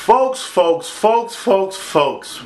Folks,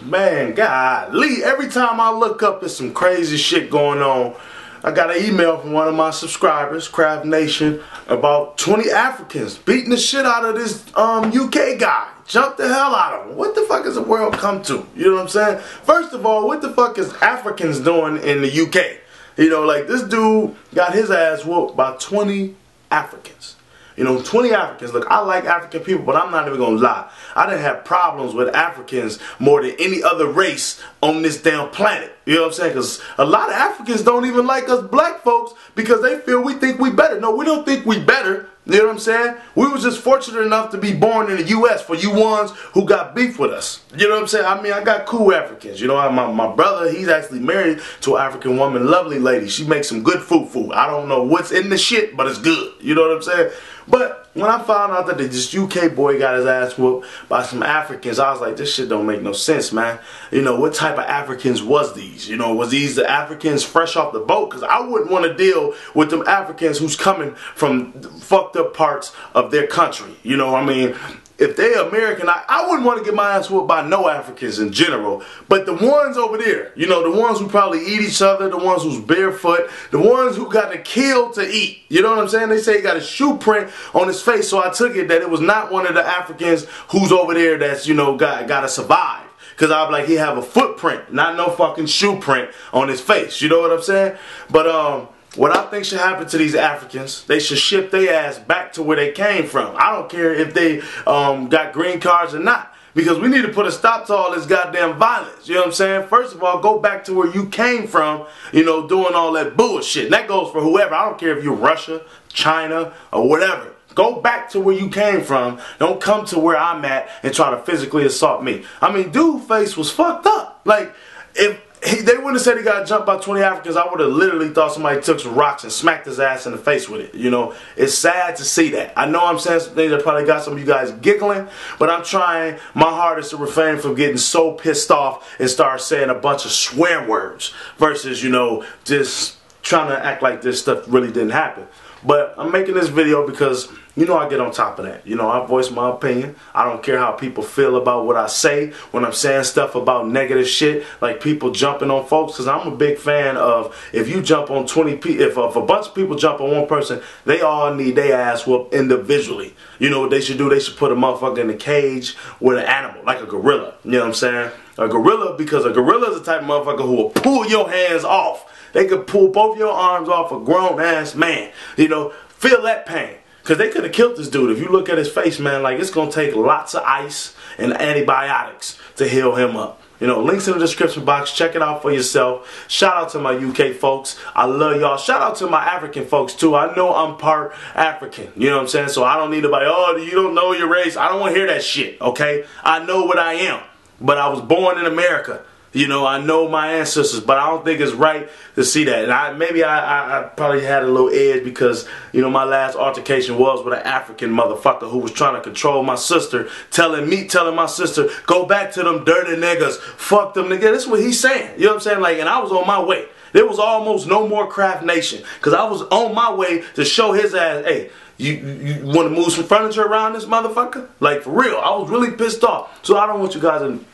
man, golly, every time I look up, there's some crazy shit going on. I got an email from one of my subscribers, Craft Nation, about 20 Africans beating the shit out of this UK guy. Jumped the hell out of him. What the fuck has the world come to? You know what I'm saying? First of all, what the fuck is Africans doing in the UK? You know, like this dude got his ass whooped by 20 Africans. You know, 20 Africans. Look, I like African people, but I'm not even gonna lie. I didn't have problems with Africans more than any other race on this damn planet. You know what I'm saying? Because a lot of Africans don't even like us black folks because they feel we think we better. No, we don't think we better. You know what I'm saying? We was just fortunate enough to be born in the U.S. for you ones who got beef with us. You know what I'm saying? I mean, I got cool Africans. You know, my brother, he's actually married to an African woman, lovely lady. She makes some good food. I don't know what's in the shit, but it's good. You know what I'm saying? But when I found out that this UK boy got his ass whooped by some Africans, I was like, this shit don't make no sense, man. You know, what type of Africans was these? You know, was these the Africans fresh off the boat? Because I wouldn't want to deal with them Africans who's coming from fucked up parts of their country. You know, I mean, if they American, I wouldn't want to get my ass whooped by no Africans in general. But the ones over there, you know, the ones who probably eat each other, the ones who's barefoot, the ones who got to kill to eat. You know what I'm saying? They say he got a shoe print on his face, so I took it that it was not one of the Africans who's over there that's, you know, got to survive. Because I'm like, he have a footprint, not no fucking shoe print on his face. You know what I'm saying? But, what I think should happen to these Africans, they should ship their ass back to where they came from. I don't care if they got green cards or not. Because we need to put a stop to all this goddamn violence. You know what I'm saying? First of all, go back to where you came from, you know, doing all that bullshit. And that goes for whoever. I don't care if you're Russia, China, or whatever. Go back to where you came from. Don't come to where I'm at and try to physically assault me. I mean, dude's face was fucked up. Like, if they wouldn't have said he got jumped by 20 Africans, I would have literally thought somebody took some rocks and smacked his ass in the face with it. You know, it's sad to see that. I know I'm saying some things that probably got some of you guys giggling, but I'm trying my hardest to refrain from getting so pissed off and start saying a bunch of swear words versus, you know, just trying to act like this stuff really didn't happen. But I'm making this video because, you know, I get on top of that. You know, I voice my opinion. I don't care how people feel about what I say when I'm saying stuff about negative shit, like people jumping on folks, because I'm a big fan of if you jump on 20 people, if a bunch of people jump on one person, they all need their ass whooped individually. You know what they should do? They should put a motherfucker in a cage with an animal, like a gorilla. You know what I'm saying? A gorilla, because a gorilla is the type of motherfucker who will pull your hands off. They could pull both your arms off a grown-ass man. You know, feel that pain. Because they could have killed this dude. If you look at his face, man, like it's going to take lots of ice and antibiotics to heal him up. You know, links in the description box. Check it out for yourself. Shout out to my UK folks. I love y'all. Shout out to my African folks, too. I know I'm part African. You know what I'm saying? So I don't need nobody, oh, you don't know your race. I don't want to hear that shit, okay? I know what I am. But I was born in America. You know, I know my ancestors, but I don't think it's right to see that. And maybe I probably had a little edge because, you know, my last altercation was with an African motherfucker who was trying to control my sister, telling my sister, go back to them dirty niggas, fuck them niggas. That's what he's saying. You know what I'm saying? Like, and I was on my way. There was almost no more Craft Nation because I was on my way to show his ass, hey, you want to move some furniture around this motherfucker? Like, for real. I was really pissed off. So I don't want you guys to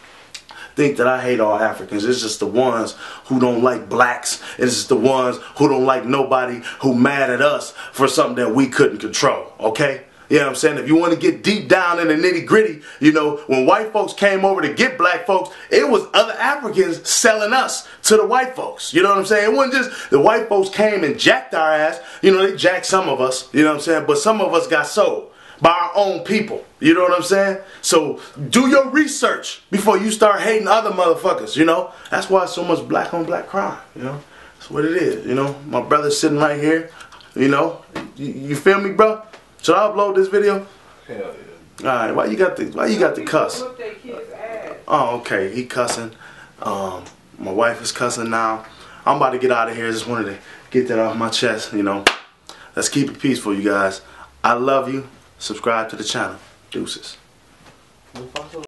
think that I hate all Africans. It's just the ones who don't like blacks. It's just the ones who don't like nobody who mad at us for something that we couldn't control, okay? You know what I'm saying? If you want to get deep down in the nitty gritty, you know, when white folks came over to get black folks, it was other Africans selling us to the white folks. You know what I'm saying? It wasn't just the white folks came and jacked our ass. You know, they jacked some of us, you know what I'm saying? But some of us got sold by our own people. You know what I'm saying? So do your research before you start hating other motherfuckers, you know? That's why so much black on black crime, you know? That's what it is, you know? My brother's sitting right here, you know? You feel me, bro? Should I upload this video? Hell yeah. Alright, why you got the cuss? Oh, okay, he cussing. My wife is cussing now. I'm about to get out of here. I just wanted to get that off my chest, you know? Let's keep it peaceful, you guys. I love you. Subscribe to the channel. Deuces.